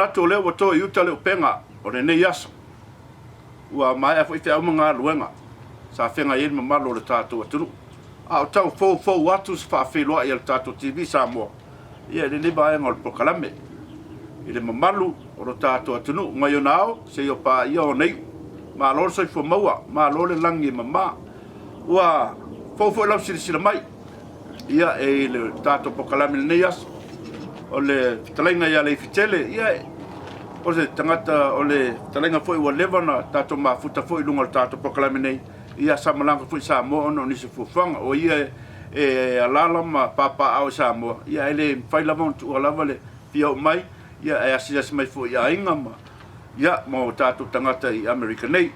tato le wato yuta le penga o le nei aso ua mai a foi te au mga luenga sa fenga yen Malo le tato atunu a o tau fo atu se fa feloa i le tato TV Samoa ia le ba ngol prokalame ile Malo o le tato atunu ngai nao se yo pa ia o nei Malo se fo maua Malo le langi mama ua fo la sila mai ia e le tato prokalame le nei aso o le talenga ia Leifitele ia o le tangata o le talenga foi ua levana tato mafuta foi lunga le tato proklame nei ia samalanga foi Samoa no nisi fufanga o ia e alala ma papa au Samoa ia ele faila montu o lava le fia mai ia e asias mai foi ia inga ma ia mo tato tangata i Amerika nei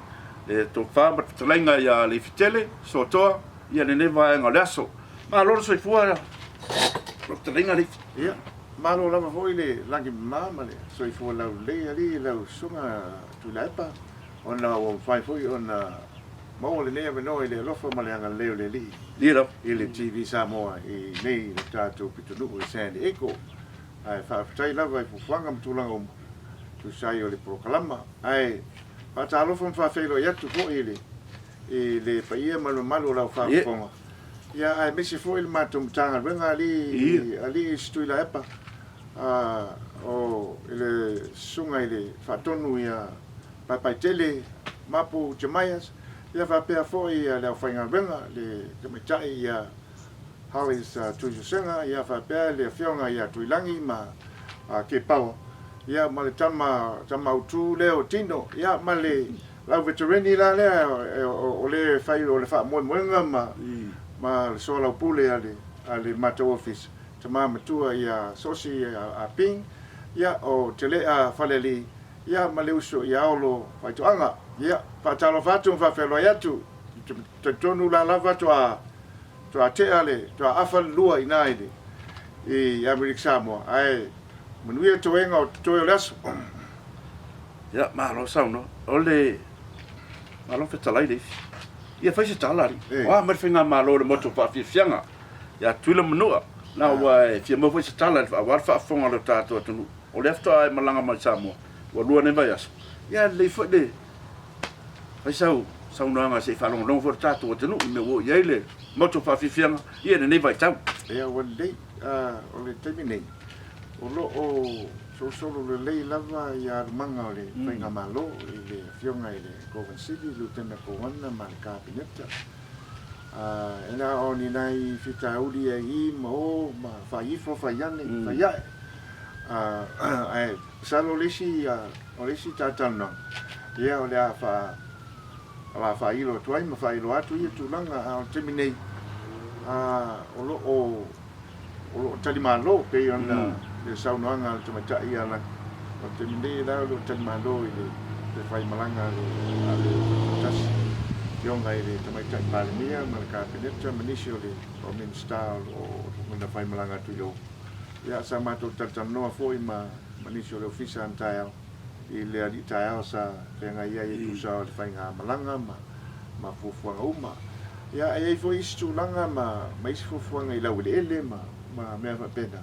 e to fama talenga ia Leifitele Sotoa ia le neva nga leso ma loro soi fuara talenga le ia Malo lava foi le langi mama le soi fo lau le ali lau sunga tu laipa ona o fai foi ona mo le ne no le lofa ma le anga le li liro ile TV Samoa e nei le tato pitulu e San Diego ai fa tai lava fu fanga mtulanga tu sai o le proklama ai pa talo fa felo ya tu fo ile e le paia malo lau fa fonga ya ai mesi fo il matum tanga venga ali stu laipa o ele sunga ele fatonu ia Leifitele mapu jamaias ia fa pe foi le fainga venga le kamitai ia halis tujusenga ia fa pe le fionga ia tuilangi ma ke pau ia male tama utu leo tino ia male la veterani la le o le fai o le fa mo ma so la pule ale mata office tama matua ia sosi a ping ia o tele a faleli ia maleuso ia olo fai toanga ia fa talo fatu fa felo yatu tonu la lava to a te ale to a afal lua inaide e Amerika Samoa ai manuia toenga o to las ia Malo sauno ole Malo fetalai le ia fai se talari wa mar finga Malo le moto fa fianga ia tuila menua na wa fia mo foi se tala wa fa fonga le tato atunu o le afta ai malanga mai Samoa wa lua ne vai aso ia le fo de ai sau nanga se fa long for tato atunu me wo ia le moto fa fianga ia ne vai tau ia wa le o le terminate o lo o solo le lei lava ia manga o le fainga Malo le fionga ile Govan City lutena ko wana man kabineta ena oni nai fitauli ai mo ma faifo faiane faia ai salo lesi tatano ia ole fa ilo tuai ma fa ilo atu ia tulanga a terminate o lo tali Malo pe ona le saunanga te mata ia la o terminate la lo tali Malo ile te fai malanga le tas yonga ile te mai tai palimia malaka peneta manisio le o min style o mona fai malanga tu yo ya sa mato tatanoa foi ma manisio le ofisa antaia ile ali taia sa tenga ia i tu sa le fai nga malanga ma fufuanga uma ya ai foi istu langa ma mais fufuanga ila ele ma me fa pena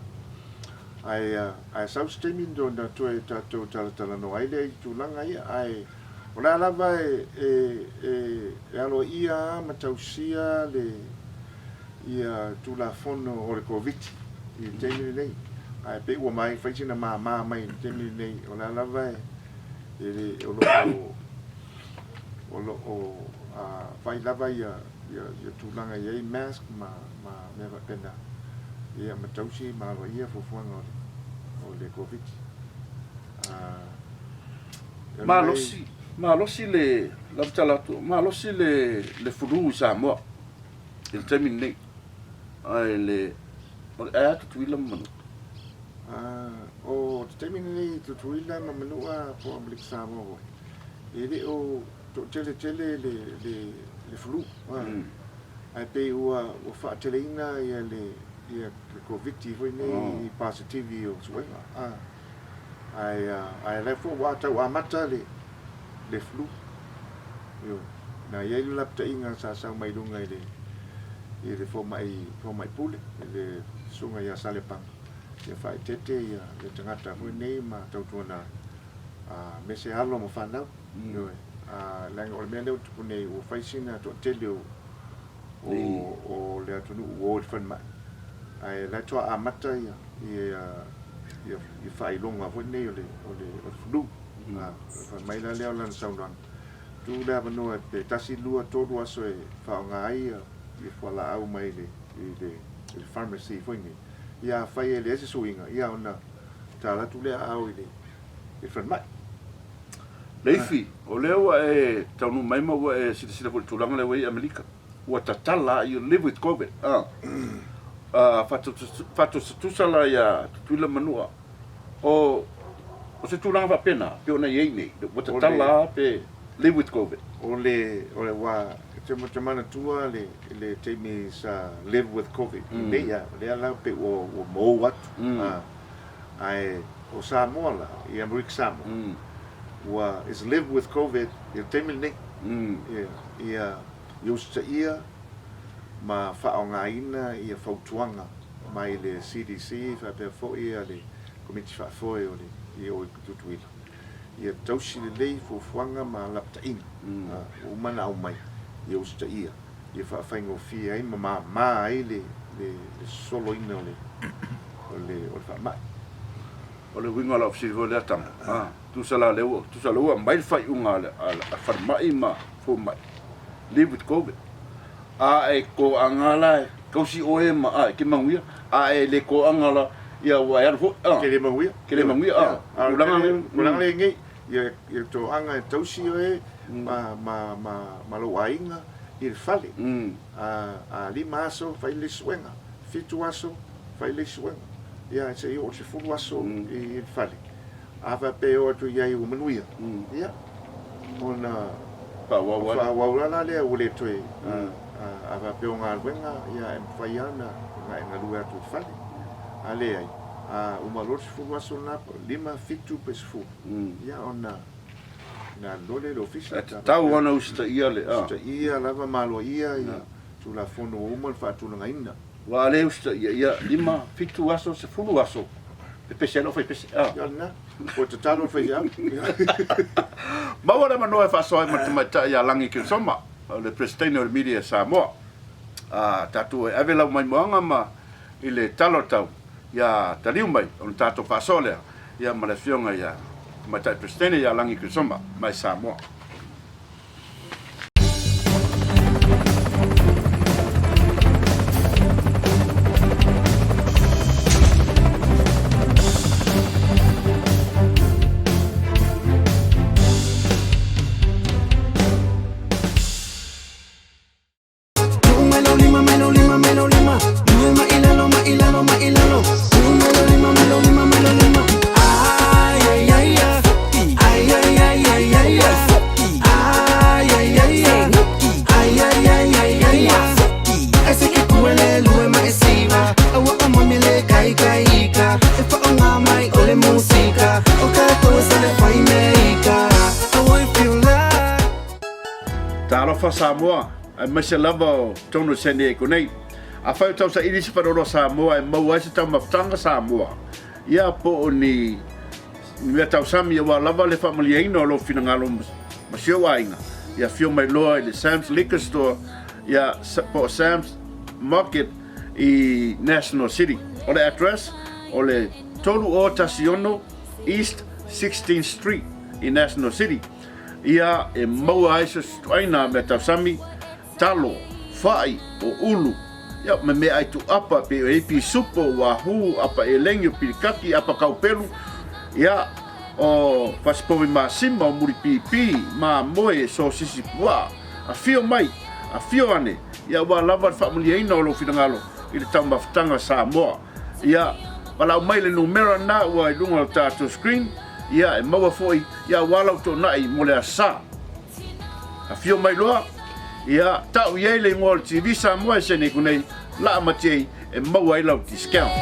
ai sa streaming do na to tato tala no ai le tu langa ia ai ola lava alo ia matausia le ia tu la fono o le covid i temi nei ai pe o mai fai sina ma mai temi nei ola lava o fai lava ia tu langa ia mask ma me va pena ia matausi ma ia fofuanga o le covid Malo si le lavtalato Malo si le fulu Samoa il termine ai le tu tuila manu o termine tu tuila no menua po Amerika Samoa ele o tele le fulu ai pe o fa teleina ia le covid foi nei positive o suenga ai le fo wata wa mata le flu yo na ia lu lapta inga sa mai lunga ile fo mai pule le sunga ia salepang whai tete ia le tangata hui nei ma tautuana me se halo mo whanau. Langa o le mea leo tuku nei o whaisina to tele o le atunu o le whanmai. Ai lai toa a mata ia i whailonga hui nei o le flu. Whanmai la leo lan saunang. Tu lea manoa pe tasi lua tolu aso e whaonga ai i whala au mai le pharmacy hui nei. Ia whai e le ese suinga, ia ona tāla tu lea au i le whanmai. Leifi, o leo e taunu mai maua e sila po tulanga lewa i Amerika. Ua tatala, you live with COVID. Fato satusala ia tutuila manua. O se tulanga wa pena, pe ona iei nei. Ua tatala pe live with COVID. O le wa, te mana tua le teimi sa live with COVID. Leia, lea lau pe o mou watu. Ai, o Samoa la, i Amerika Samoa. Is live with COVID il temil nei ia usta ia ma whaongaina ia whautuanga mai le CDC whapea fo ia le komiti whafoe o le ia o i kututuila ia tausi le lei fufuanga ma laptaina umana au mai ia usta ia whaaffaingo fia ai ma ai le solo ina o le whaamai o le winga la ofisi vo le atanga. Tu sala mai fai unga a farmai ma fo mai. Live with COVID. E ko angala kausi oe ma ke manguia. Le ko angala ia wa ia fo. Ke le manguia. Ulanga le ngai ia to anga tausi oe ma lo ainga il fale. Lima aso fai le suenga. Fitu aso fai le suenga. Ia se o se fulu aso i fale. Ava pe o tu ia i umanuia. Ia. Ona wa le o le toi. Ava pe o ngā wenga ia e mwhaiana ngā lua tu fale. Ale ai. Umalor se fulu aso na lima fitu pe se fulu. Ia ona na lole le ofisa. Tau ana usta ia le. Usta ia lava malo ia tu la fono umal fa tu nga ina. Wa le usta ia lima fitu aso se fulu aso. Pese no fai pese. Na. O te talo fai ia. Maua manoa fa so ma tamata ia langi Keresoma. Le presidente o media Samoa. Tatu e avela mai moanga ma ile talo tau ia taliu mai on tato fa sole ia ma le fionga ia mata presidente ia langi Keresoma mai Samoa. Fa Samoa ai mai se lava tono sene ko nei a fai tau sa ili se parolo Samoa e mau ai se tau maftanga Samoa ia po ni tau sami wa lava le family ino lo finangalo masio ainga ia fio mai loa le Sam's Liquor Store ia po Sam's Market i National City o le address o le tolu o Tasiono East 16th Street i National City. Ia e maua ai se stuaina me tausami talo, whai o ulu. Ia me ai tu apa pe o epi supo wa hu apa e lengio pirikaki apa kaupelu. Ia o paspovi ma sima o muri pipi ma moe so sisi pua. A fio mai, a fio ane. Ia wa lava family ina o lo finangalo i le tamba whatanga Samoa. Ia walau mai le numera na ua i lunga o tātou screen. Ia e maua foi ia walau to nai mo le asa a fio mai loa ia tau ia le ngol TV Samoa se ne kunei la matei e maua i lau discount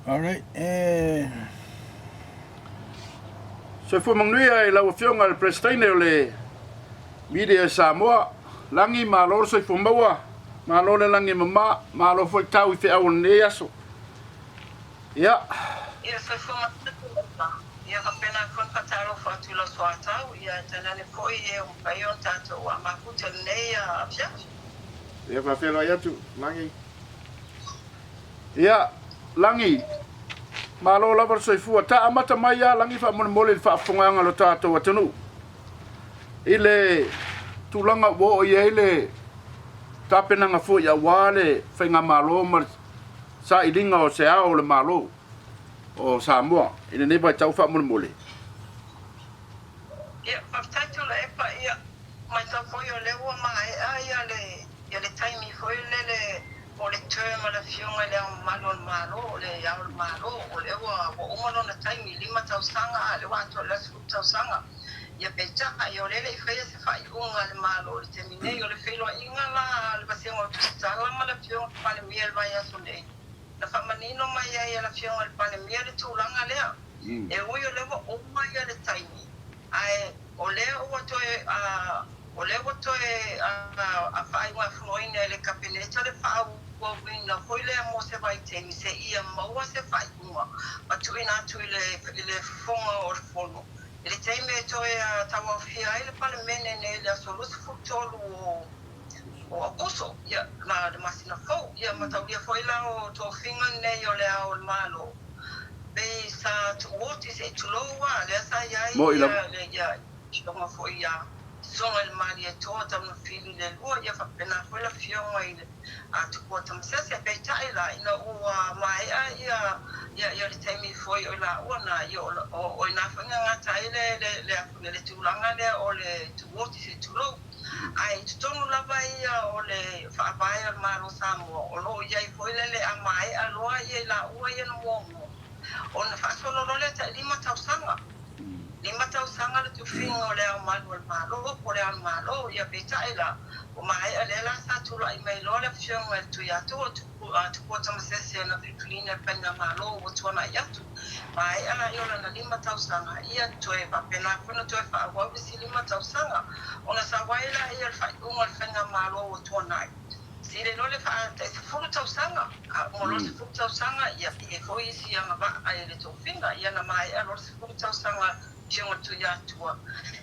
All right. So fu mangnuia I lau fionga le prestaine o le media Samoa. Langi malo so fu maua. Malo le langi mama. Malo foi tau I fe au ne aso. Ia. Ia so fu mangnuia. Ia ka pena kon pataro fa tu la soatau. Ia tana le foi e un payon tato wa makuta nei a pia. Ia fa felo ia tu langi. Ia langi. Malo lava so fu ta amata mai ya langi fa mon mole fa fonga lo tato watunu. Ile tulanga wo ia ile tapena nga fu ya wale fenga malo mar sa ilinga o se ao le malo o Samoa ina ne ba tau fa mon mole. Ia paptaito le epa ia mai ta foi o le wa mai ia le taimi foi le o le term la fionga le malo le ya malo o le wa o umano na taimi lima tau sanga le wa to le su tau sanga ia pecha ai o le feia se fai unga le malo le termine o le felo inga la le paseo tu sala ma le fionga pa le miel vai a sole la famanino mai ia la fionga le pa le miel tu langa le e o yo le o mai le taimi ai o le o to o le o to a fai wa floine le capineta le fa o wina foi le mo se vai temi se ia maua se fai uma ma tu ina tu le fonga o fono ele temi to e tawa fia ele pale mene ne le solus futolo o abuso ia na de masina fo ia mata ia foi la o to finga ne yo le ao malo be sa tu oti se tu loa le sa ia le ia chama foi ia songa il mali e tota no fili le lua ia fa pena foi la fionga ile a tu pota msese pe taila ina o mai ia le temi foi o la ona ia o ina fanga ngata ile le tulanga le o le tu oti se tu lo ai tu tonu la ia o le fa vai al malo Samoa o lo ia foi le amai a lo ia la ua ia no mo ona fa solo le ta lima tausanga lima tausanga le tu fingo le malo o le malo ia petaila o mai ale la sa tu la mai lo le fiong tu ya tu pota msese na vitrine pena malo o tu na ya tu mai ana yo na lima tausanga ia tu e pa pena kono tu e fa wa bisi lima tausanga ona sa waila ia fa un al fenga malo o tu na si le no le fa te fu tausanga mo lo fu tausanga ia e foi si anga ba ai le tu finga ia na mai lo fu tausanga fiong tu ya tua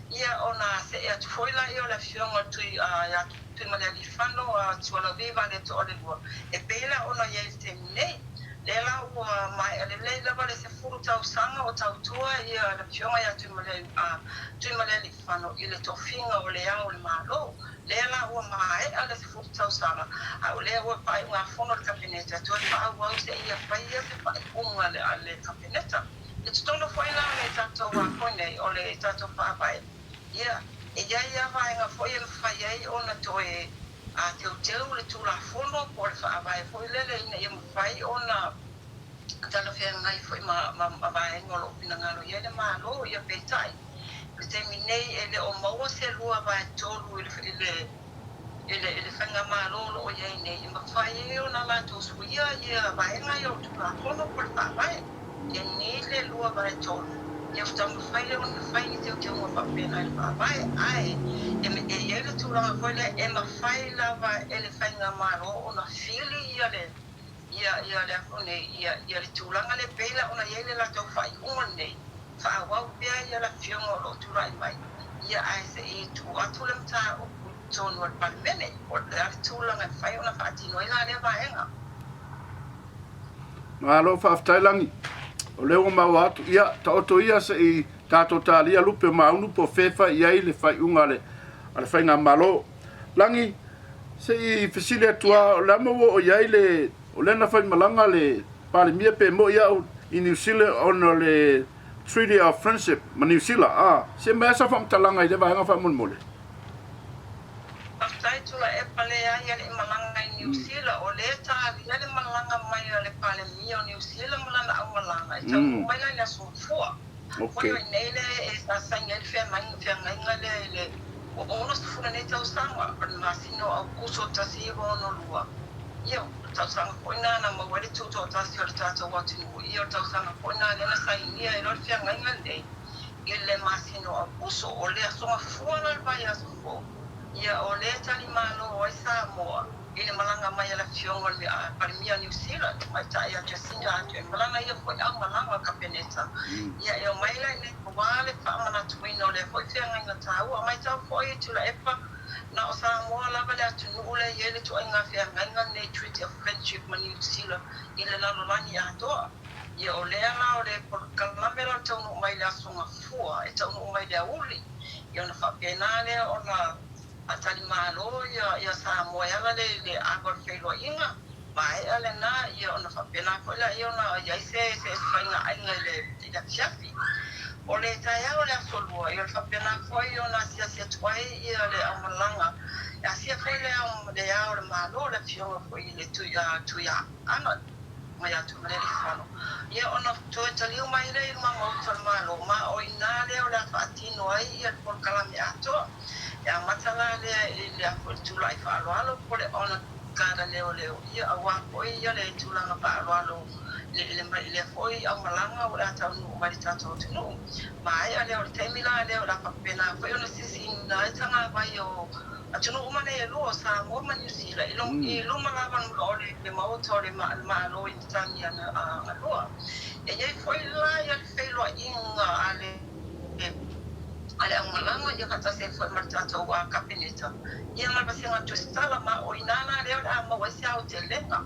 ia ona se e tu foi la io la fiong tu ya tu ma le fano tu la viva le to le lua e pela ona ia te nei le la o mai le la vale se fu tau sanga o tau tua ia la fiong ya tu ma le fano ile to finga o le au le malo le la o mai ale se fu tau sanga a le o pai una fono le capineta tu fa o se ia pai se pai un ale capineta it's tono foi la me tato wa kone o le tato papai ia e ia vai nga foi le fai ai ona toe a teu le tu la fono por fa vai foi le ina ia fai ona tala fe ngai foi ma vai ngolo pina ngalo ia le malo ia petai le terminei ele o mo se lua vai tolu ele fanga malo o ia nei ma fai ona la to suia ia vai ngai o tu la fono por fa vai e nile lua vai tolu ia ftang fai le on fai ni teu mo pa pena il pa vai ai e ele tu la foi le e ma fai la va ele fanga malo ona fili ia le fone ia le tu la le pela ona ia le la to fai one fa wa pia ia la fiongo lo tu rai mai ia ai se e tu atu le mta o tonu al palmene o le tu la fai ona fa tino ina le va enga Malo fa tailangi o leo mau atu ia ta oto ia se I tato talia lupe maunu po fefa ia I le fai unga le fai ngā malo langi se I fesile atua o lama o ia le o lena fai malanga le pale mia pe mo ia I New Zealand ono le Treaty of Friendship ma New Zealand se mea sa fam talanga I le vahenga fai mon mole aftai tula e pale ia le malanga I New Zealand o le ta ia le malanga mai le pale mia o New Zealand malanga au malanga ta mai la so fua okay nei le e sa sanga fe mai le o ono sto funa nei tau sanga ma sino au kuso tasi no lua Ia tausanga poina na mawari tuto tasi o le tata watinu. Ia tausanga poina le na sainia e lor fianga inga nei. Ile masino a puso o le asonga fuana le vai aso. Ia o le tali malo o Samoa. Ile malanga mai ala fiongo le parimia New Zealand. Mai ta ia Jacinda atu. Malanga ia foi au malanga kapeneta. Ia e o maila ile wale pa mana tuino le foi fianga inga tau. Mai tau foi tula epa. Na o Samoa lava le atunu ule yele tu inga fianga inga ne treaty of friendship ma New Zealand. Ile lalolani atoa. Ia o lea la o le kalamela taunu mai le asonga fua. E taunu mai le uli. Ia ona whapena le o na atali malo ia Samoa ia le agor feilo inga. Mai ale na ia ona whapena ko la ia ona ia se whainga ainga le fiafi. O le taia o le asolua ia whapena ko ia ona sia tuai ia le amalanga. Ia sia ko le au le malo le fionga ko i le tuia ana. Mai atu le fano. Ia ona toe taliu mai le ma mautal malo ma o ina le o le fatino ai ia por kalame ato. Ia matala le afortula i fa alo por ona kada le ia awa ko ia le tulanga pa alo le foi au malanga o la tau mai tato tunu. Mai ale o temila le o la papena foi ona sisi na tanga vai o atunu umane e lo sa mo New Zealand ilo malava no le mauto le malo i tania na aloa e ia foi la ia feilo inga ale amalanga ia kata se foi martato wa kapeneta ia ma basenga tostala ma o inana le o ma wasa o telenga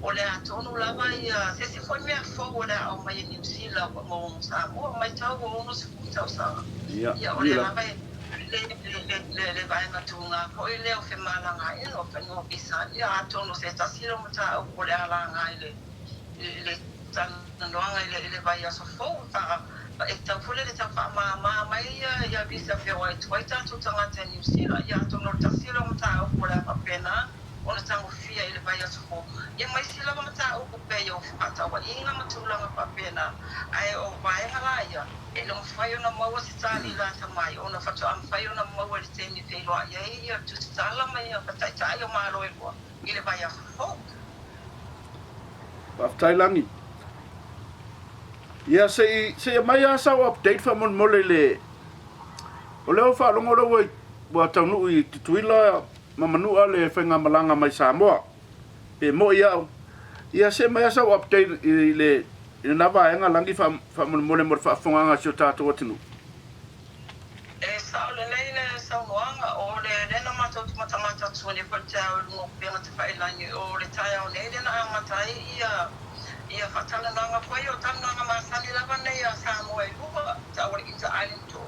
o le atonu lava ia se foi me fo o le o mai New Zealand mo sa mo mai tau o no se tau sa ia o le lava le vai na tunga ko ile o fe malanga e no fe no bisa ia atono se tasilo mata o le alanga le tan noanga le vai aso fo ta e ta fule le ta ma mai ia bisa fe o ai ta tu tanga te New Zealand ia atono tasilo mata o le papena ona tango fia ile vai aso fo ia mai sila mata o pe yo ata wa inga matulanga papena ai o vai hala ia e no fai ona maua se tali la tamai ona fatu am fai ona maua le teni feilo ia ia tu tala mai a patai tai o malo e ko ile vai a fo pa Thailangi ia se mai asa o update fa mon mole le o le fa longo lo wa tanu i tuila mamanu ale fenga malanga mai Samoa pe mo ia se mai asa o update le ina va enga langi fa mon mole mo fa fonga nga sio tato tinu e sa le le sa wanga o le na mata tsuni por ta no pena te fai langi o le tai o le na matai ia fatala nga foi o tanga nga masani lava nei a Samoa i lupa ta o i ta island to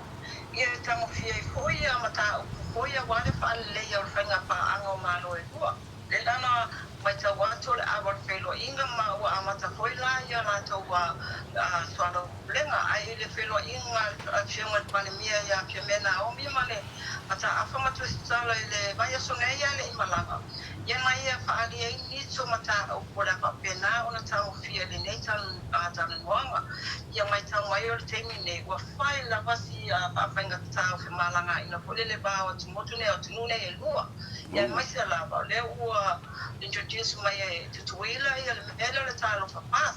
ia tango fia i foi a mata o foi a wale fa le ia fanga pa anga malo e lupa le lana mai ta wato le abor felo inga ma o amata foi la ia la to wa swalo lenga ai le felo inga a chema pandemia ia chemena o mi mane mata afa matu sala le vai soneia le imalanga ia mai fa ali ai ni so mata o pola pa pena ona ta o fia le nei tan wanga ia mai ta mai o temi nei wa fai la vasi a fanga ta o malanga ina pole le ba o tumotu ne o tunune e lua ia mai se la ba le o introduce mai tutuila ia le talo fa pas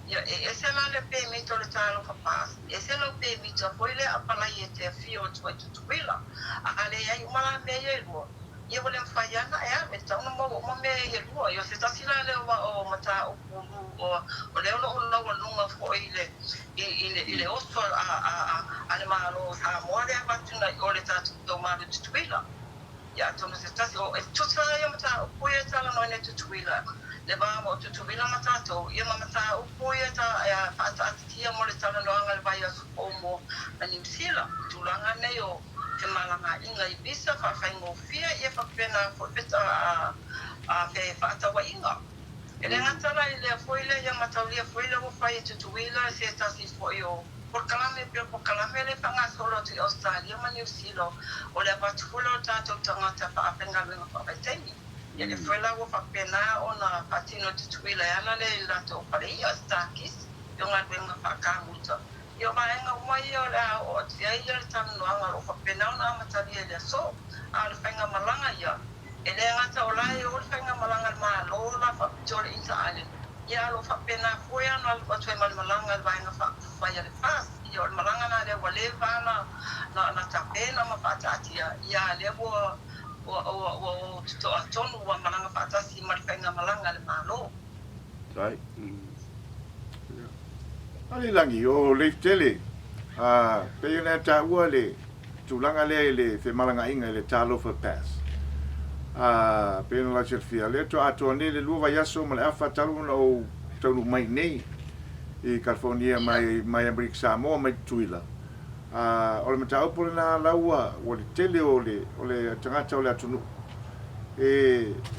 ia ese la le permito le talo fa pas ese lo permito foi le apala ia te fio tutuila ale ai uma me ia lo ia vole faiana me tau no mo me ia lo ia se tasila le o mata o le no lunga foi ile oso ale malo Samoa le batuna o le tatu do malo tutuila ia tono se tasi o tusa ia mata o ia tala no ne tutuila le ba mo tutuila mata to ia mata o ia ta ia fata tia mo le tala no anga le vai aso mo na New Zealand tulanga nei o te malanga inga i bisa fa faingo fia ia fa pena fo peta a fe fata wa inga ele ngatala ile foi le ia mata ia foi le o fai tutuila se tasi foi o por kalame le panga solo te Australia ma New Zealand o le patfulo tato tangata pa apenga lenga pa temi ia le foi la o fa pena ona patino tutuila ala le lato pa ia stakis yonga benga pa kamuta yo maenga mai o la o tia ia tan no anga o fa pena ona mataria le so al penga malanga ia ele ngata o lai o whainga malanga Malo la whapitore Inter Island. Ia lo whapena koe ana lo whatoi malanga vainga whaia le fast. Ia o malanga na le wale vana na tapena ma whatatia. Ia le o tuto atonu wa malanga whatasi whainga malanga le Malo. Right. Ali langi o Leifitele. Pe na ta ua le tulanga le fe malanga inga le Talofa Pass. Pe na la chefia le to ato ne le luva yaso ma le afa talu na o talu mai nei I California mai America Samoa mai tuila. O le mata opo na laua o le tele o le tangata o le atunu.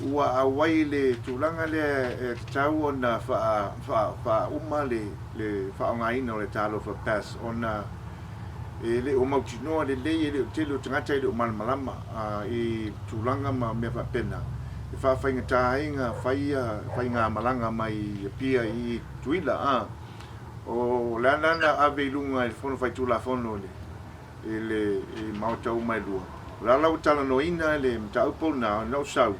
Ua awai le tulanga le tau ona fa uma le whaongaina o le Talofa Pass ona le o mautinoa le le tele o tangata le o malmalama I tulanga ma me whapena e whawhainga tāinga whainga malanga mai pia I tuila o lanana ave lunga I fono whai tula fono le mautau mai lua la lau tala noina le mtaupo na no sau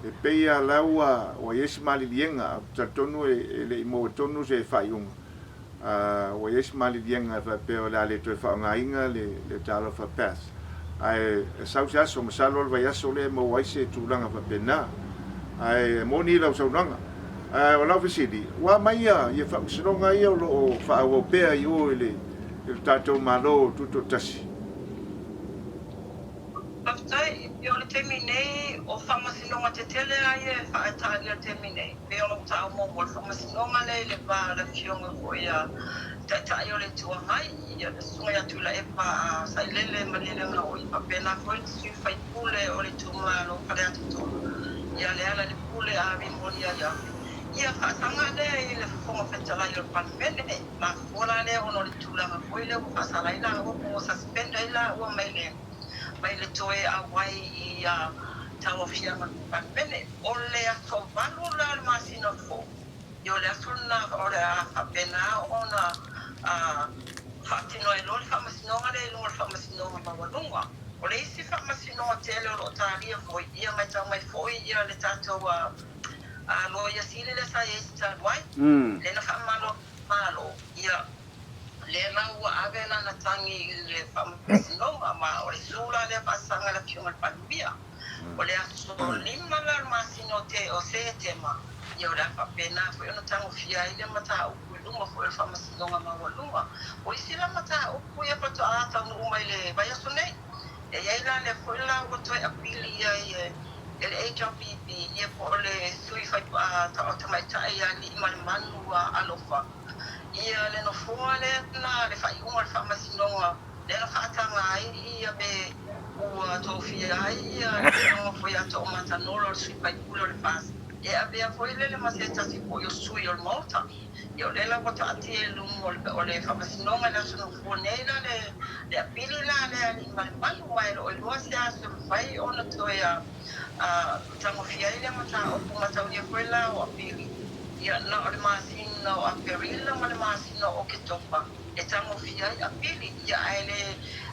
e peia laua o yesi mali lienga tatonu le mo tonu se faiunga o yesi mali lienga fa peo la le to fa ngainga le Talofa Pass ai sau sa so masalo va yaso le mo waise tulanga fa pena ai moni la saunanga o la visidi wa maia ye fa sinonga ia lo fa o pea yo le tato Malo tuto tasi Paftai, yo le terminei o whamasinonga te tele ai e whaetari a terminei. Pe o tau mo o whamasinonga le pa la fionga ko ia tai o le tuangai. Ia le sunga ia tula e pa Sailele malele o I papena ko I sui whai pule o le tumalo kare atu tō. Ia le ala le pule a mimoria ia. Ia whaatanga le I le whafonga whetala I o palmene. Ma whora le ono le tulanga ko I le o whasalai la o suspenda I la o mai le. Mai le toe a wai I tau fianga pene o le aso valu la masino fo yo le aso na o le a pena ona fatino e lo le famasino le lo famasino ma walunga o le isi famasino tele o taria foi ia mai tau mai foi ia le tato lo ia sile le sa esta wai le na malo ia le lau ave na tangi le famasino ma o le sula le pasanga la fiunga palmia o le aso lima la masino te o se tema ia ora papena foi ona tango fia ile mata o luma foi famasino ma waluma o isi la mata o ia pato ata no mai le vai aso nei e ia la le foi la o toi apili ia ele HRPP ia po le sui fai ta mai tai ia ni manu alofa ia le no foale na le fai uma famasino le na fatanga ia be o tofia ia no foi a toma tanolo sui pai pulo le pas e avea foi le maseta si po yo sui o molta io le la bota ati lu o le famasino le sono fonela le apili la le animal malu mai o lo sia so fai ona toia tango fia ile mata o mata o quella o apili ia na o masino a perilla ma le masino o che toppa e tango fia apili ia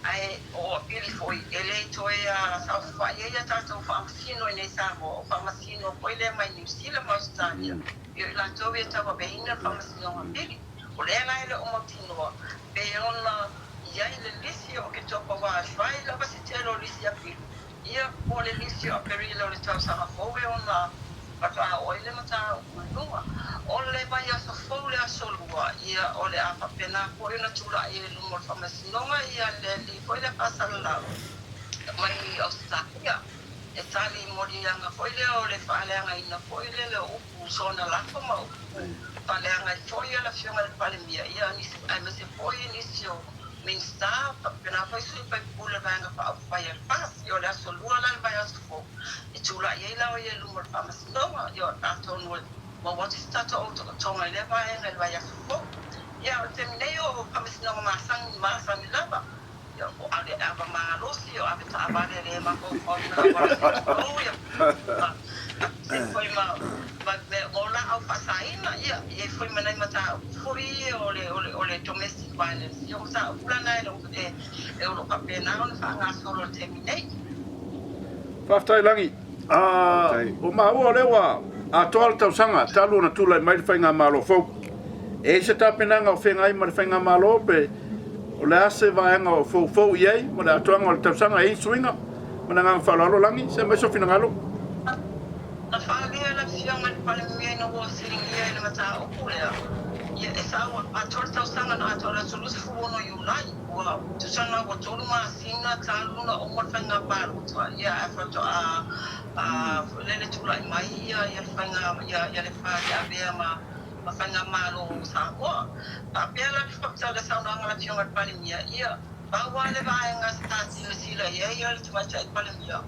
ai o apili foi ele toia sa fai ia tanto famasino nei samo famasino poi le mai New Zealand ma Australia io la tovia tava bene famasino apili o le na ile o motino pe ona ia ile lisio che toppa va fai la basitelo lisia apili ia po le lisio perilla le tau sa fove ona pata o ile mata lua o le vai a sofole a solua ia o le apa pena po ina tula ile lumo famasino ia le li foi le pasa la mai Australia e tali morianga foi le o le faleanga ina foi le o sona la foma o faleanga foi la fiona le palemia ia ni ai me se foi inisio minsta pena foi super pula vanga pa fai pas io la solua la vai a sofo e tula ia la o ia lumo famasino io tanto no ma what is that o tonga le vai a sofo ia terminei o famasino masang lava io ale ava Malo si io ave travare le ma con foi ma ola au fasaina ia e foi mana mata foi o le domestic violence io sa plana e o papena on fa nga solo terminei Whaftai langi, o maua lewa a toal tau sanga talu na tula mai le whainga malo fau. E se tapenanga o whengai ma le whainga malo pe o le ase vaenga o fau iei ma le atuanga o le tau sanga e suinga ma na ngang whalalo langi se mai sofi na ngalo. Na whalia la fianga le pale mea na wa siringi e le mata o kulea. Ia e sawa a tol tau sanga na atola sulusi fuwono yunai wa tusana wa tolu ma sina taluna o mo whainga palo tua. Ia e whato lele tula i mai ia whainga ia le whaia bea ma whainga malo o Samoa. A bea la whapta le sauna anga la fianga le pale mea ia. Bawa le vaenga stati le sila ia le tumacha i pale mea.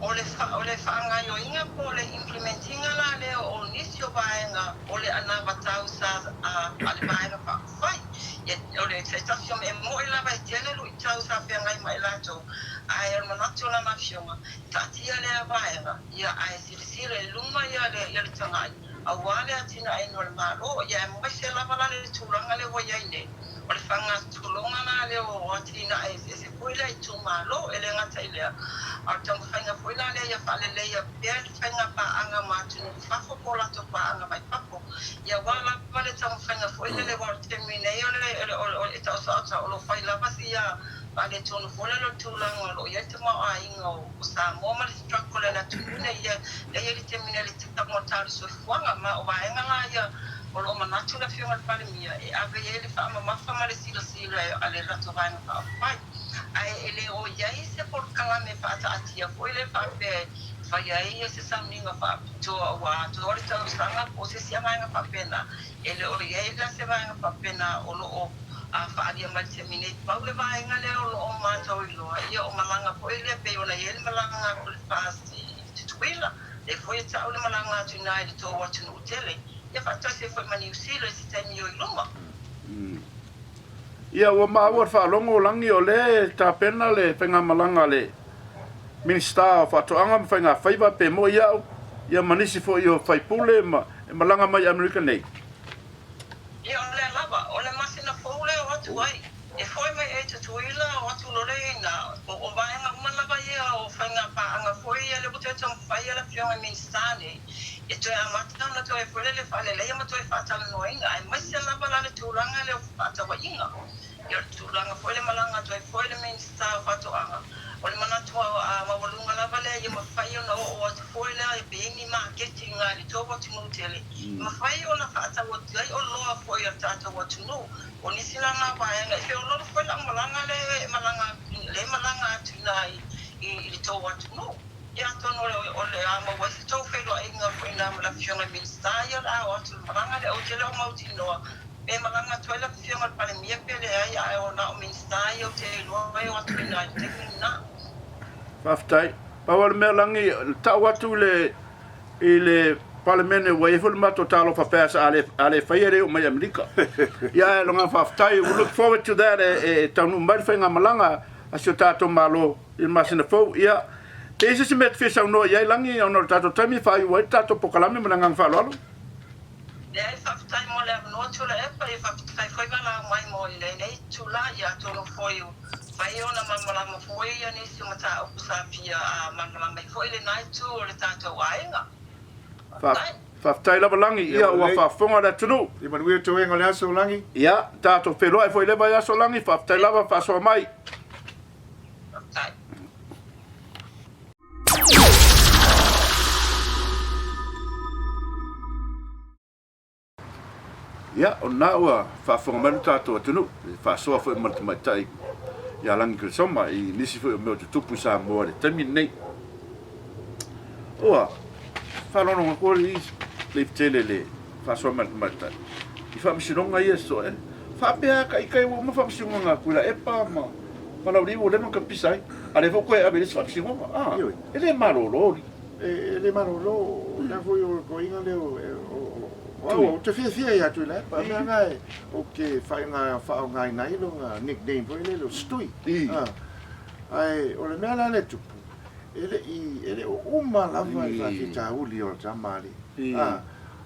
O le whaanga yo inga po le implementinga la leo o nisio vaenga o le ana watau sa ale vaenga whai. O le te tafio me mo i lava i tele lu i tau sa whianga i mai lato. Ai al manatu la mafionga. Tatia le vaenga. Ia ai sirisira i luma ia le tangai. A wale atina ai no le malo. Ia e mwai se lava la le tūranga le waiaine. O le whanga tūlonga na leo o atina ai se puila i tū malo e le ngata i lea. A tau whainga puila lea ia whale leia pia le whainga pa anga mātunu whafo ko lato pa anga mai papo. Ia wala wale tau whainga puila le wale te minei o le tau saata o lo whaila pasi ia wale tonu puila lo tūlanga lo ia te mao a inga o Samoa ma le strako le na tūne ia leia li te minei li te tamo tāru soifuanga ma o waenga la ia o lo manatu la whiunga le pare mia e ave e le wha mafa ma le sila a le rato vaenga wha whai. Ai ele o iai se por kalame whaata atia ko ele whape whaiai e se sauninga whaapitoa wa tuori tau sanga o se sia vaenga whapena. Ele o iai la se vaenga whapena o lo o whaaria mai te mine pau le vaenga le o lo o mātau i loa. Ia o malanga po ele pe o na ele malanga ko le whaasi tutuila. E foi e tau le malanga atu nai le tō watu no utele. Ia whaatasi e foi mani usila si taimi o i loma. Ia ua maua whaalongo langi o le tāpena le whainga malanga le minista o whatoanga ma whainga whaiva pe mo iau ia manisi fo i o whaipule ma malanga mai Amerika nei. Ia o le lava, o le masina fōle o atu ai. E foi mai e tutuila o atu lore ina o vaenga umalava ia o whainga paanga foi ia le butu e tamu whaia la whionga ministane. E toi a matana toi e whole le whale leia ma toi whaatala no inga. Ai maise lava la le tūranga le o whaatawa inga. Ia le tūranga foi le malanga toi foi le minista o whatoanga. O le manatua a mawalunga lava lea ia mawhai ona o atu foi lea e bengi marketing a li tō watu mutele. Mawhai ona whaatawa tuai o loa foi a tātou watu no. O nisi langa vaenga. E o loro foi la malanga le malanga atu nai i li tō watu no. Ia tono o le ama wasi tau whelo inga foi na la whionga minsta ia la o atu malanga le o te leo mauti noa. E malanga toi la whionga pale mia pele ai o na o minsta ia o te loa o atu ina i te kina. Whaftai. Pawal mea langi tau atu i le palemene wa e fulu mato talo whapesa ale whaiere o mai Amerika. Ia e longa whaftai. We look forward to that e taunu mai whainga malanga a sio tātou malo i masina fau. Ia te isi si met fisa unoa iai langi o no tātou taimi whai wai tātou pokalame manangang whaloalo. Ia e whaftai mo le noa tula epa e whaftai whaigala mai mo i le nei tula ia tono foiu. Whai ona mamalama foi ia nisi o mata o kusapia a mamalama i foi le nai tu o le tātou aenga. Whaftai lava langi ia ua whafonga le tunu. I manuia tō enga le aso langi. Ia tātou wheloa e foi lewa i aso langi whaftai lava whasoa mai. Whaftai. Ia o nā ua whafonga mai tātou atunu. Whasoa foi malta mai tai. Ia langi Keresoma i nisi foi o meo te tupu Samoa le taimi nei. Oa, whalono ngā kore i Leifitele le whasoa mai tai. I whamisironga ia so e. Whapea ka ikai ua ma whamisironga ngā kuila epa ma. Manau riu o lema ka pisai. A le whoko e awe lesi whamisironga. Ah, e le marolori. E le marolo, na foi o koinga leo o te fia ia tu le pa me ngai o ke whainga whaongai nai lo nickname foi le lo stui. Ai o le mea la le tupu. Ele o uma lava i ki tauli o tamari.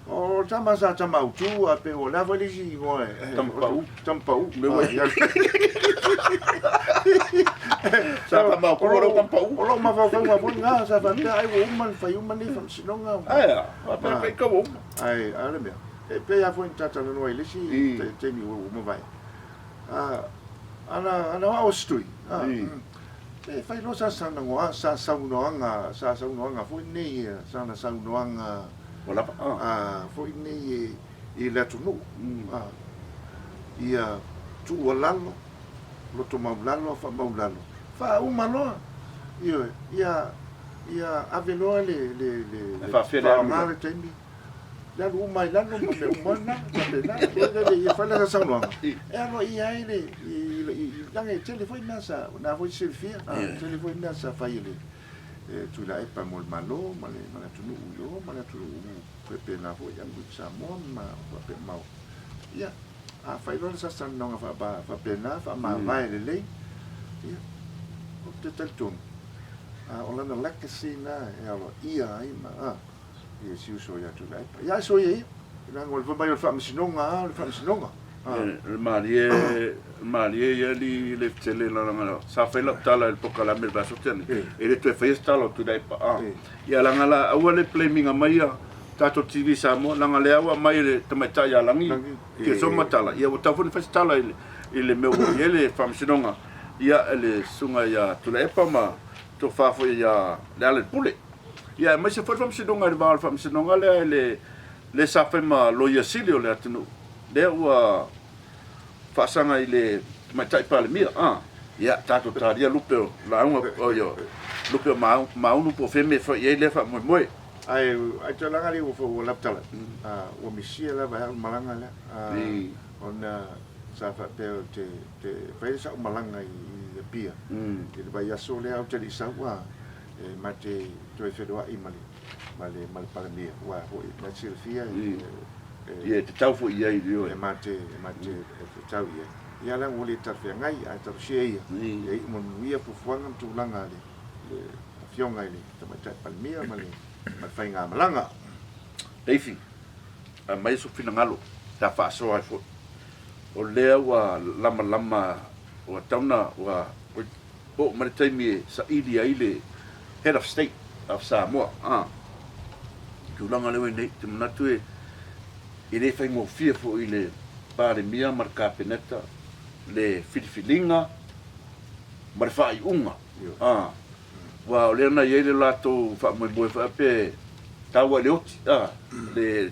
O tama sa tama utu a pe o lava lisi ngoe. Tampau. Me wai. Sa pa mau ko ro pa u. Olo ma fa ma pun nga sa fa ai wo man fa yu man ni fa sinonga. Ai, pa pe ko. Ai, ale me. E pe ya fo tata no ile si te mi wo mo vai. Ana wa ostui. E fai lo sa na ngoa sa unoanga fo ni sa na sa unoanga. Wala pa. Fo ni i la tu no. Ia tu walalo. Lo to maulalo fa maulalo. Fa umalo. Ia avelo le fa fela male tembi. La uma la no me umana, ia fa la sa no. No ia ile lang e telefone nasa na voi selfie, telefone nasa fa ile. Tu la e pa mol malo, male tu no yo, male tu pepe na voi yang Samoa ma pe mau. Ia fa ilo sa sa no fa pena fa ma vai le. Ia o te telton. Ola na legacy na ia ma ia si uso ia tu lai. Ia so ia. Na ngol fa mai fa msinonga, Marie ia li Leifitele la ngala. Sa fa la tala el pokala me ba sotene. E le tu fa sta lo tu dai pa. Ia la ngala awale playing mai tato TV Samoa la ngala awa mai le tamata ia langi. Keresoma tala. Ia o tafon fa tala ile me o ele fa msinonga. Ia ele sunga ia tu lai pa ma to fa fo ia le pule. Ia mai se fa msinonga le ba fa msinonga le sa fa ma lo ia silio le atunu. Le ua whaasanga i le maitai pale mia. Ia, tātou tāria lupeo, la unga o yo. Lupeo maunu po wheme wha i le wha moe. Ai te langa li o laptala. O misia la vai malanga la. Ona sa fa peo te vai sa malanga i le pia. Te vai aso le au te li sa wa ma te toi whedua i male pale mia. Wa hoi, na silfia Ia te tau fo ia i rio. E mate tau ia. Ia la ngoli tawhia ngai, ai tau sia ia. Ia i mon ia fufuanga mtulanga le fionga ili. Tamatai palmia ma whai ngā malanga. Leifi, mai so fina ngalo, ta whaaso ai fo. O lea wa lama wa tauna wa o maritaimi Saili ai le head of state of Samoa. Tulanga lewe nei, te manatu i le whai ngō fia fo i le pāre mia marka peneta, le whiriwhilinga, mare whai unga. Wa o lea na i eile lato wha moe whape taua le oti, le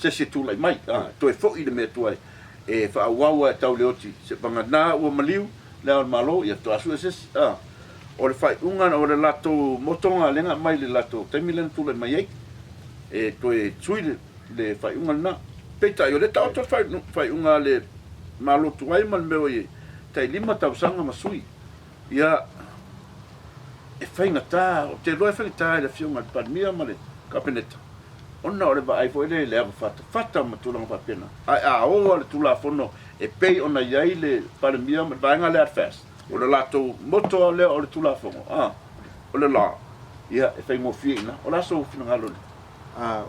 sese tūlai mai, toi fo i le mea tuai, e wha awawa e tau le oti, se panga nā ua maliu, lea o Malo, ia to asu e sese, o le whai unga o le lato motonga lenga mai le lato, taimilena tūlai mai ei, e toe tsui le whai unga na. Peita i o le tau to whai unga le Malo tuai man meo i tai 5 tausanga masui. Ia e whainga tā, o te loe whainga tā e le whiunga le parimia ma le kapeneta. Ona o le wa aifo ele le ava whata ma tūlanga whapena. Ai oa le tūla whono e pei ona iai le parimia ma le vaenga le fast. O le lato moto lea o le tūla whongo. O le la. Ia e whaingo whia ina. O la so whina ngalo le.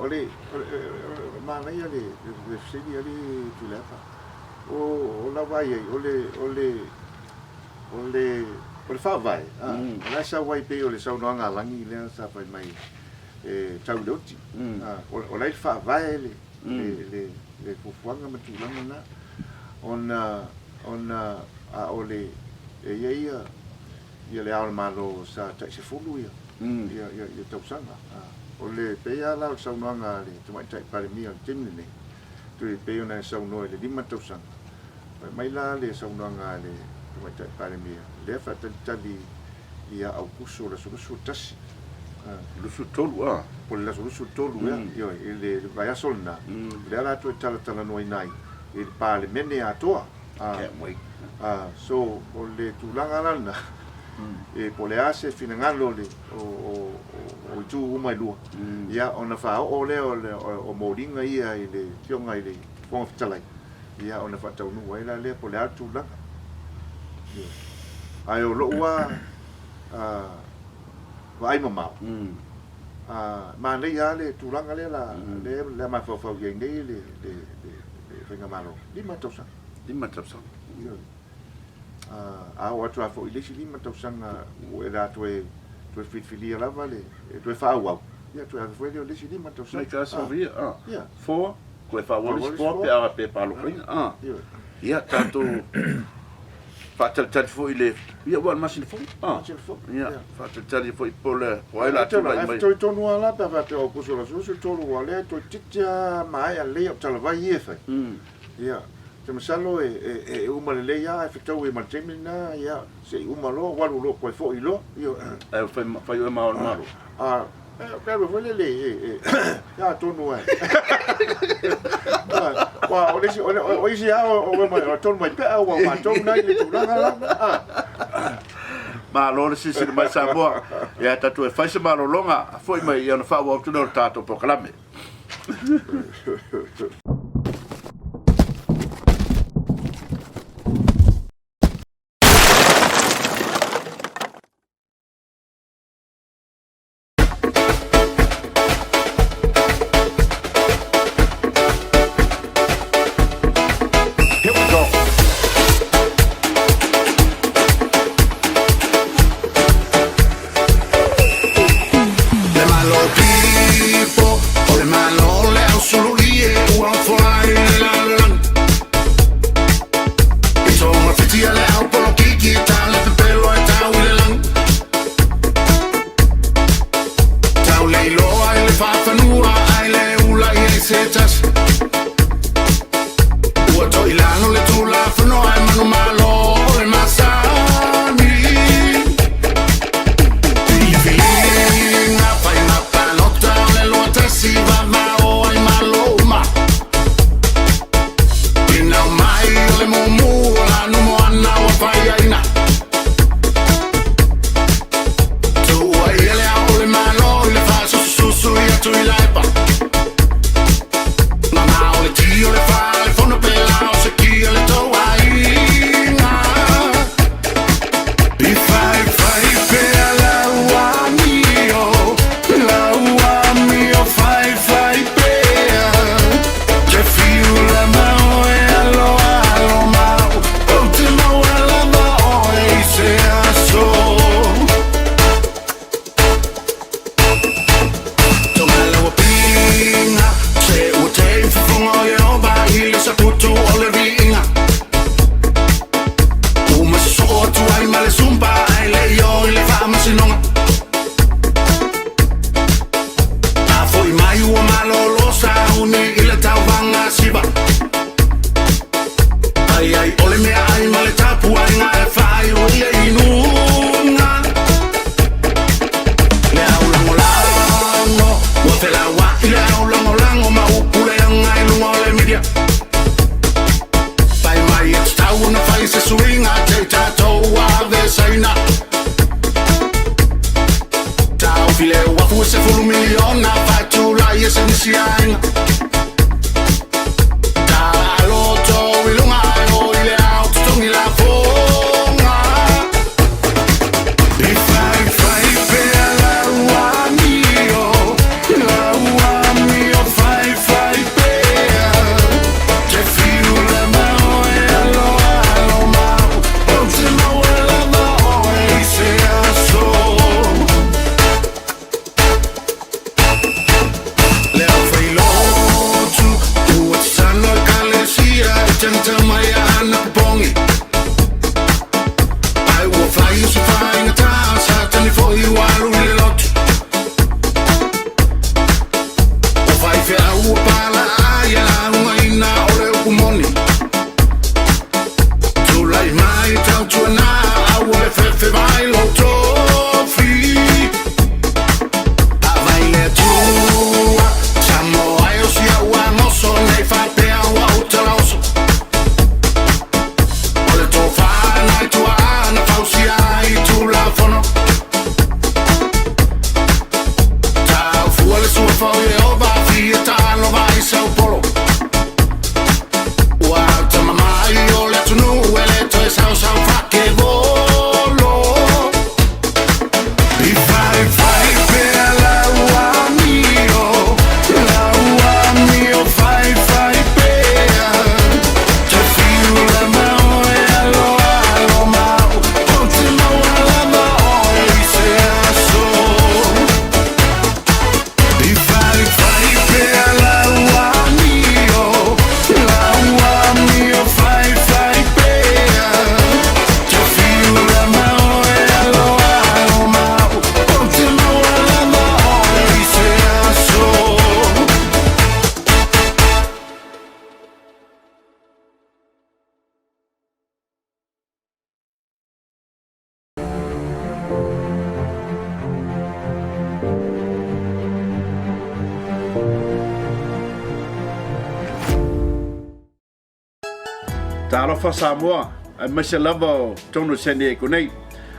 Ole mana ia le sini ali tu lepa o la vai ole fa vai la sa vai pe ole sa no nga langi le sa vai mai tau loti o la fa vai le fuanga ma tu langa na ona ole ia le al Malo sa ta se fulu ia tau sanga o le pea la o saunoanga le tamaitai parimia o temine tu le pea na saunoa le 5 tausanga mai la le saunoanga le tamaitai parimia le fatalitali ia au kuso la solusu tasi lusu tolu o le solusu tolu ia le vai asolna le ala tu tala no inai il pale mene atoa so o le tulanga lana e pole ase fina ngalo le o tu uma lua ia ona fa o le o moringa ia ile tionga ile fong talai ia ona fa tau no ila le pole atu la ai o lo wa vai mama ma le ia le tulanga le la le ma fa ye le fenga malo 5 tausanga o atu a fo ile si lima tau sanga o era toe fitfilia lava le toe fa au ia toe a fo ile le si lima tau Nei sanga ka sa via. ia Four. Koe wha wali sport pe ara pe palo kainga. Ia tātou whātaritari fo i le ia wan masina fo. Ia whātaritari fo i pole waila atu lai mai. Toi tonu ala pe te o kusura susu tolu wale toi titia mai a le o talavai ie fai. Ia te masalo e uma le le ia e fitau e mantemina ia se uma lo walu lo koe fo i lo. Ai fai o mao malo. Pero foi le ya tonu ai. Wa o isi o mai tonu mai pe o ma tonu nai le tulanga la. Malo le sisi mai Samoa. Ia tatu e fai se malo longa foi mai ia na fa wa tu no tato proclame. Le malo tipo, o le malo le au solo lì e Talofa Samoa, a mese lava tonu sene e kunei.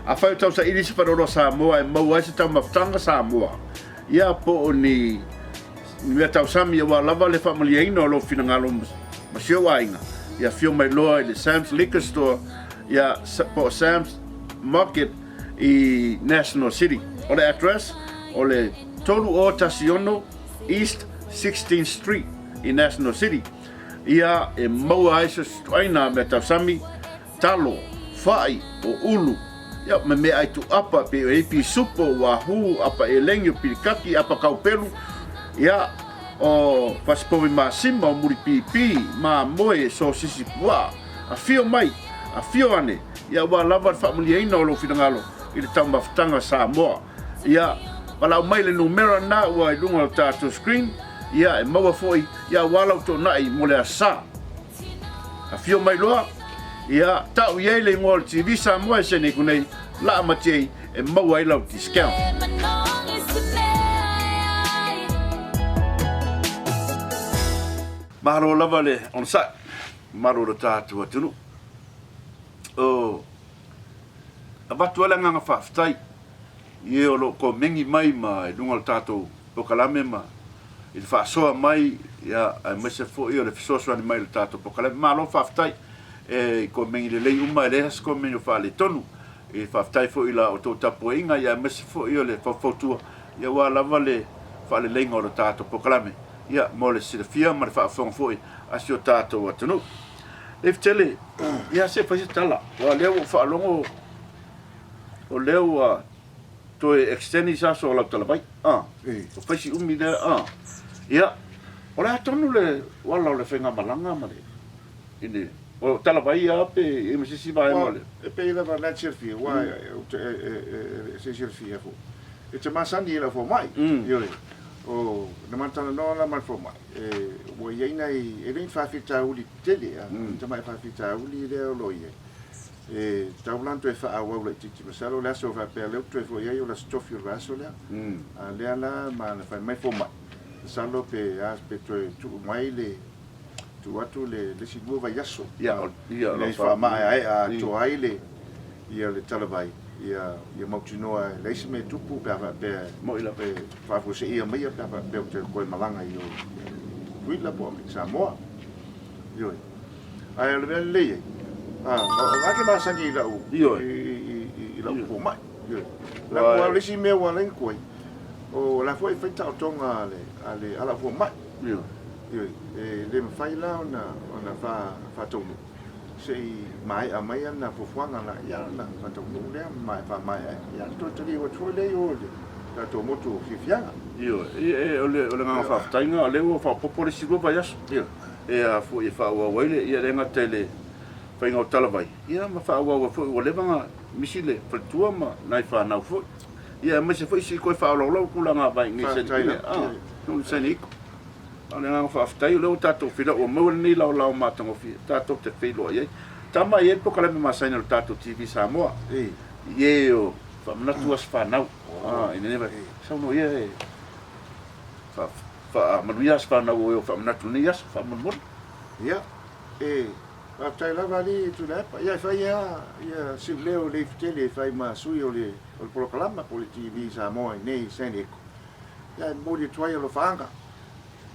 A whai tau sa iri se whanoro Samoa e mau aise tau maftanga Samoa. Ia po o ni mea tau sami e wa lava le whamali eino lo fina ngalo masio ainga. Ia fio mai loa i le Sam's Liquor Store, ia po Sam's Market i National City. O le address, o le tolu o Tasiono East 16th Street i National City. Ia e maua aise aina me tau sami talo, whai o ulu. Ia me mea ai tu apa pe o epi supo wa hu apa e lengio pirikaki apa kaupelu. Ia o paspovi ma sima o muri pipi ma moe so sisi pua. A fio mai, a fio ane. Ia wa lava whamuli eina o lo finangalo i le tau mawhtanga Samoa. Ia wala o mai le numera na ua i lunga o tātou screen. Ia e maua foi, ia walau tō nai mo le asa. A fio mai loa, ia tau iei le ngol TV Samoa e sene kunei, la amatiei e maua i lau discount. Mahalo lava le on sa, mahalo le tātou atunu. A batu ala nganga whaftai, ie o lo ko mengi mai ma e lunga o tātou pokalame ma, i le whaasoa mai, ia a mese fo i o le fisosoani mai le tātou pokalame. Mahalo whaftai, e ko mengi le lei uma e lehas ko mengi o whaale tonu, i whaftai fo i la o tō tapu inga, ia mese fo i o le whawhautua, ia wā lava le whaale leinga o le tātou pokalame. Ia mo le silafia ma le whaafonga fo i asi o tātou atunu. Leifitele, ia se whaise tala, wa leo o whaalongo o leo a toe extendi sa so lau talabai. O whaisi umi le, ia, o le atonu le wala o le whenga malanga ma le. Ine, o talabai a pe e masisi vai ma le. E pe ila va la silafia, wa se silafia fo. E te masani ila fo mai, iore. O na mantana no la mal fo mai. Wo yeina e rin fa fita uli tele, te mai fa fita uli le lo ye. Taulanto e fa awa le titi masalo la so va per le to fo ye o la stofio raso la. Le ala ma na fa mai fo mai. Salo pe aspetto tu mai le tu atu le si nuova yaso. Ia, le fa mai a to aile ia le talabai. Ia mautinoa leise me tupu pe mo ila pe fa fo se ia mai pe te ko malanga io wila po Samoa io ai le le o ke ma sangi la u io i la po mai io la po le si me wa len koi o la foi feta tonga ale ala po mai io le fai la ona fa tonu sei mai a mai na fuanga na ya na to le mai fa mai ya to te o to le o le to moto fifianga io o le nga fa tainga le o fa popole si go vai as io e a fu e fa wa wele ia renga tele fa inga tala vai ia ma fa wa fu o le vanga misile fa tua ma nai fa na fu ia ma se fu si ko fa lo ku la nga vai ngi se no se ni ale nga fa aftai lo tato fila o mo ni la ma tango fi tato te filo ye tama ye po kala ma sa no tato TV Samoa ye o fa na tu as fa na ine neva sa no ye fa ma lu as fa na o fa na tu ni as fa mo ia aftai la vali tu la ia fa ia si leo Leifitele fa ma su yo le o proclama po le TV Samoa nei seniko ia mo di toia lo fanga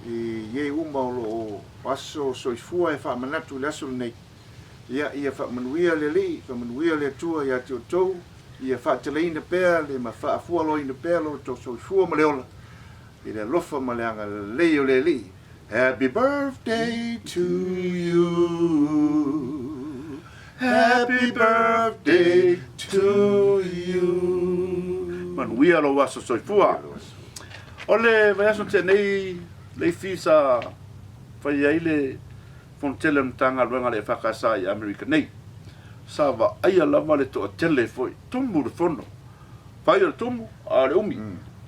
ye uma o paso soifua e fa manatu laso nei ia fa manuia le fa manuia le tua ia to ia fa teleina per le ma fa fu lo in per lo to soifua ma leola ile lofa ma leanga le happy birthday to you, happy birthday to you. Manuia lo waso soifua ole vai aso te nei le fisa fai ai le fontele mtanga luenga le whakasa i Amerika nei. Sawa aia lava le toa tele foi tumu le fono. Fai le tumu a le umi.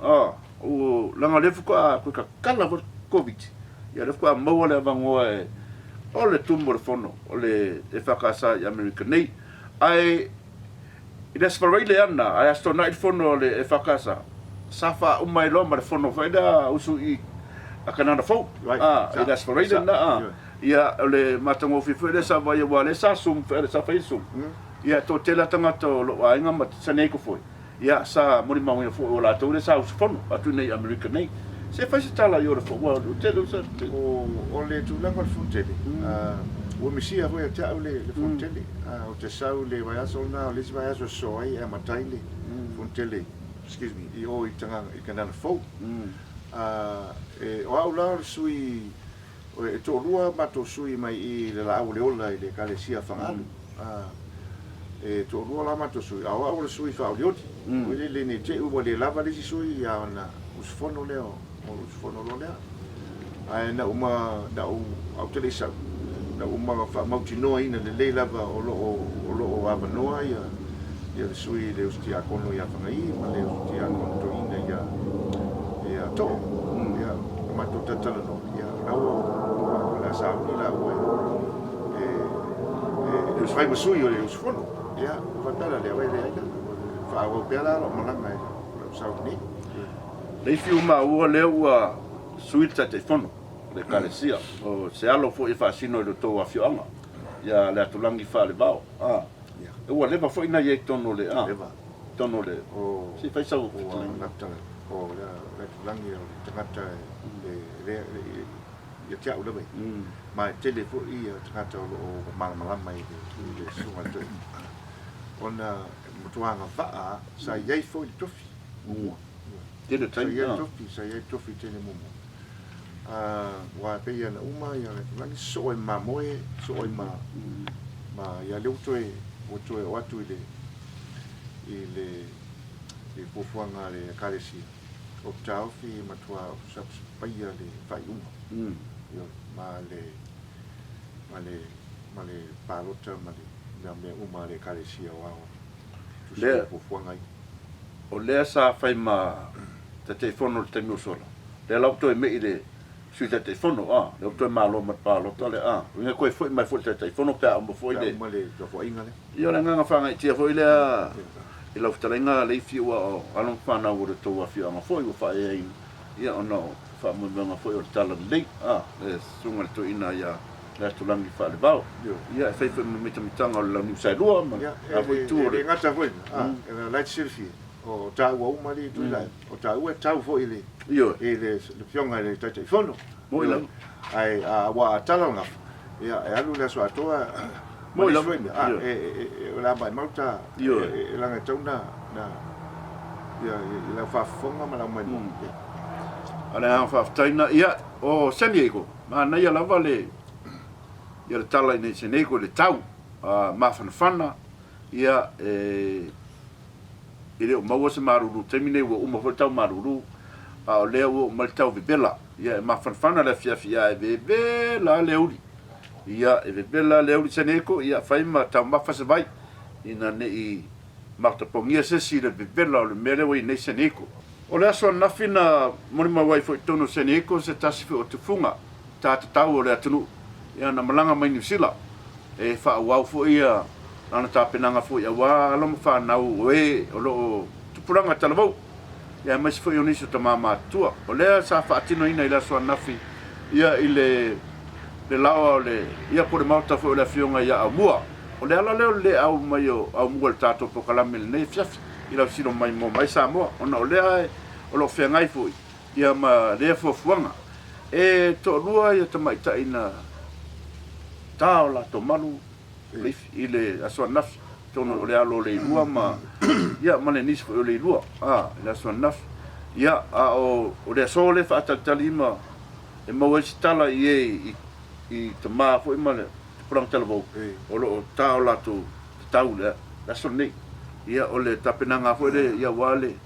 O langa lefu koa ka kala vor COVID. Ia lefu koa maua le avangoa e o le tumu le fono o le whakasa i Amerika nei. Ai i desparai le ana ai astona i fono le whakasa. Safa umai loma le fono fai da usu i a kanana fo it aspirated na ia ole matango fifele sa vai wale sa sum fele sa fai sum ia to tela tanga to lo ainga mat sane ko foi ia sa mori mau fo ola to le sa usfono atu nei America nei se fai tala yo fo wa telo sa o le tu langa funtele o misia foi ta le funtele o te sau le vai aso na le vai aso so ai e mataile funtele excuse me I o I tanga I kanana fo e o au la sui o e to rua ma to sui mai I le la au le ola I le kalesia fangalu e to rua la ma to sui au le sui fa o le ne te u le lava le sui ya na usfono leo o usfono lo lea ai na uma da u au te sa na uma fa mauti no ina le lava o lo ava no ia ia le sui le ustia kono ia fangai ma le ustia kono ina ia to ia ma to tatala no ia au la sa ni la e fai mo sui o le usfono ia fa tala le vai le ia fa o pela lo malanga le sa ni le fiu ma ua le ua suita te fono le kalesia o se alo fo I fa sino le to afioanga ia le atulangi fa le bao e ua leva fo ina ye tono le tono le o si fai sa o natala o le atulangi o tangata le ia tia ula bai ma tele fo I tangata o malama le sunga to ona mutuanga fa sa ye fo I tofi tele tai sa ye tofi tele momo wa pe ya na uma ya le so e mamoe so e ma ya le utoe watu ile pofuanga le kalesia o tau fi matua sap paia le fai yo ma le palota ma le uma le kalesia wa le pofuanga o le sa fai ma te fono te no solo le lauto e me ile sui te fono le auto malo ma palo tole nga koe foi mai foi te fono pe mo foi le ma le to foi ngale io la nga fa ngai tia foi le I Leifitele nga le fiu o alon fa na o to fiu nga foi o fa e ia ono fa mo nga foi o tala le le sunga to ina ia le to langi fa le bao ia fai foi me mitanga o la ni sai lua ma a foi tu le ngata foi e la selfie o tau o mali tu la o tau e tau foi le io le fionga le te fono mo la ai wa talanga ia e alu le so atoa mo la la mai mauta io la ngatona na ia la fa fonga ma la mai ana fa taina ia o San Diego ma na ia la vale ia le tala nei San Diego le tau ma fana ia ile o maua se maruru temine o uma foi tau maruru o leo o maltau vibela ia ma fana la fia e vibela leuri ia e vibela leuri Saneko ia fai ma tau mafa se vai ina nei marta pongia se si le vibela o le mele o nei Saneko o le aso nafina morima wai foi tono Saneko se tasi o tufunga tau o le atunu ia na malanga mai New Zealand e fa wau fo ia ana tapenanga fo ia wa lo fa na o lo tupuranga talavou ia mas foi o niso tamama tua o le sa fa tino ina ila so nafi ia ile le lawa le ia por mauta fo la fionga ia amua o le ala le au mai au mua tato po kalame le fiaf ila sino mai mo mai Samoa ona o le o lo fengai fo ia ma le fo fuanga e to lua ia tamaita ina taola to malu ile aso naf tono le alo le lua ma ia mane nis fo le lua le aso naf ia o le sole fa talima e mo stala i tama fo mane prang telebo o lo taola to taula la sonne ia o le tapenanga fo le ia wale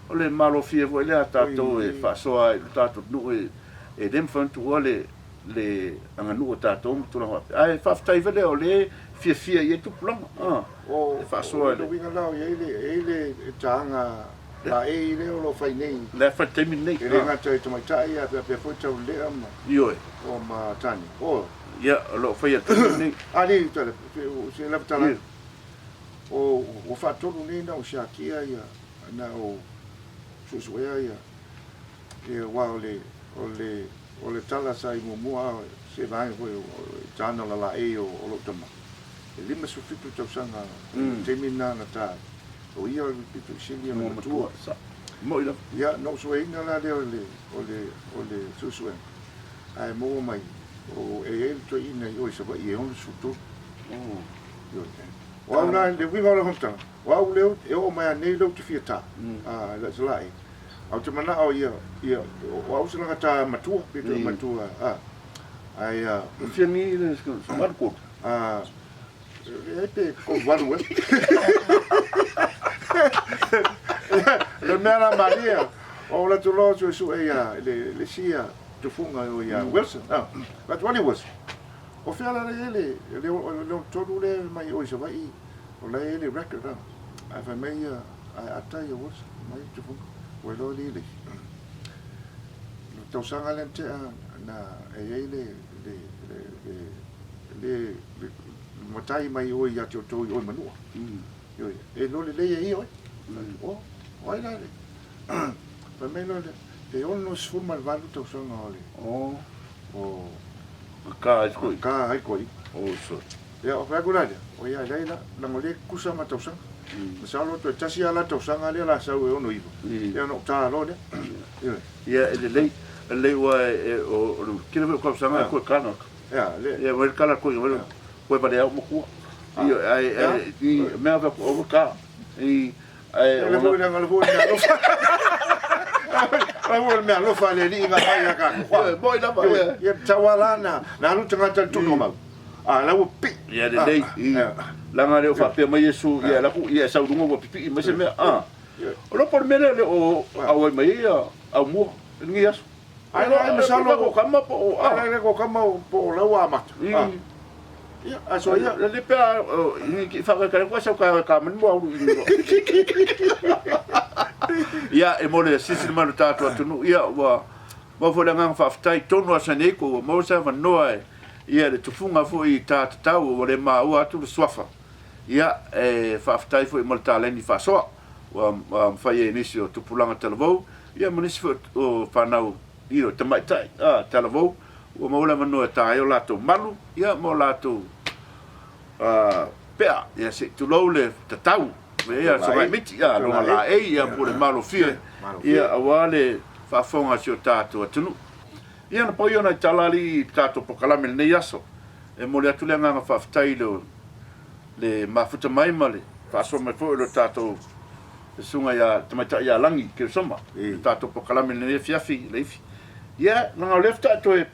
o le malo fie fo le tato e fa so ai tato no e dem fantu wale le anga nu tato tu la ai fa ftai vele o le fia ia tu plan o fa so le winga lao ele tanga la ele lo fai nei le fa terminate ele ngata to mai tai a pe fo tau le ama io o ma tani o ia lo fai terminate ali to se la tala o fa tolu nei na o shakia ia na o susuea ia e wa o le o le tala sa I mua se vai foi o tana la e o lo tama e lima su fitu tau sanga te mina na ta o ia o pitu sili o matua sa mo ila ia no so e na la de o le susue ai mo mai o e to ina o se va I on su tu yo wa na le vi va la honta wa le o mai nei lo te fiata la slai au te mana o ia o se la ta matua pitu matua ai o fiani le marco e pe ko waru le mera Maria o la tu lo su e le sia tu funga o ia Wilson but what it was o fiala le todo le mai o se vai o le record ai fa mai a tai o mai tu funga o lo le tau sanga lente na le matai mai o ia tio to o manua yo e lo le i o ai la pa me lo le ono sfuma il valu tau sanga o ka ai koi o so ya o fa gulaja o ia leila na mole kusa ma tau sanga masalo to tasi ala tau sanga le la sau e ono ivo ya no ta lo le ya le wa o kile ko sanga ko kana ya ya wel kala ko ko ba le mo ku ai me ava ko ka le vo le vo le me lo fa le ni ga ya ka boy da ba ya tawalana na lu tanga tu no ma la wo pi ya le la ngare o fa pe mai Yesu ya la ku ya sa dungo wo pipi me se me o lo por mele o au mai au mo ni Yesu ai me sa lo ko kama po ai ko kama po la wa ma ya aso ya le pe ni ki fa ka ko sa ka men mo ya e mo le sisi ma ta to tunu ya wa fo la ngang fa ftai tonu asane ko mo sa va noa ia le tufunga fo I tau o le mau atu le swafa ia fa ftai fo I mo ta le ni fa so wa fa ye ni so tupulanga televou ia mo ni fo o fa nau iro te mai tai televou o mo la mano ta yo la to malu ia mo la to pea ia se tu lo le tau ia so vai miti ia lo la ia po le malo fie ia awale fa fonga si o tato atunu ia na poi ona talali tato pokalame le yaso e mo le atule nga fa ftai le mafuta mai male fa so me fo le tato sunga ya tamata ya langi Keresoma tato pokalame le fiafi leifi ia nga lefta to e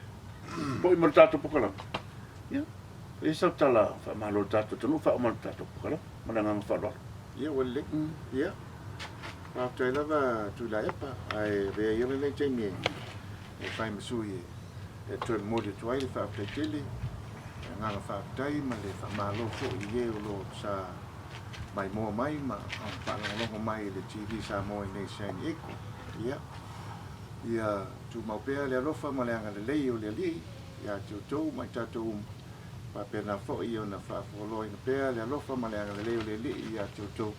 poi mo tato pokalame ia e sa tala fa malo tato tunu fa mo tato pokalame mana nga fa lo ia wale ia after lava tu la epa ai ve ia le temi e fai masui e to mo de toi le fa peteli nga fa tai ma le fa malo fo ie lo sa mai mo mai ma fa lo mai le TV Samoa nei sen eko ia tu mau pe le lo fa ma le nga le lei o le li ia tu mai tatu pa pena fo io na fa lo in pe le lo fa ma le nga le lei o le li ia tu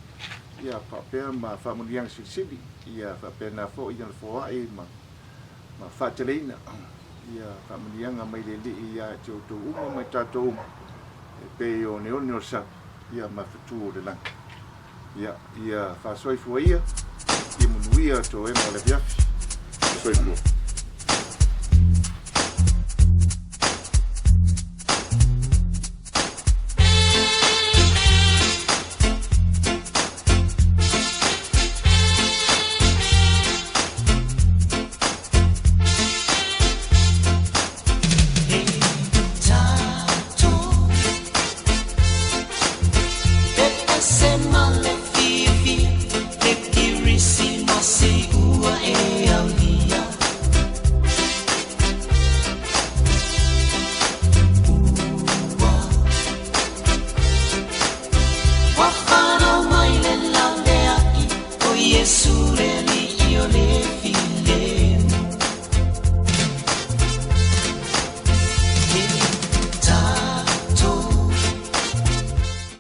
ia pa pe ma fa mo yang sili ia fa pena fo ia fo ai ma fa telina ia fa mo yang mai le li ia tu mai tatu pe o ne o sa ia ma fitu de lang ia fa soi fo ia mo nuia to e mo le via soi fo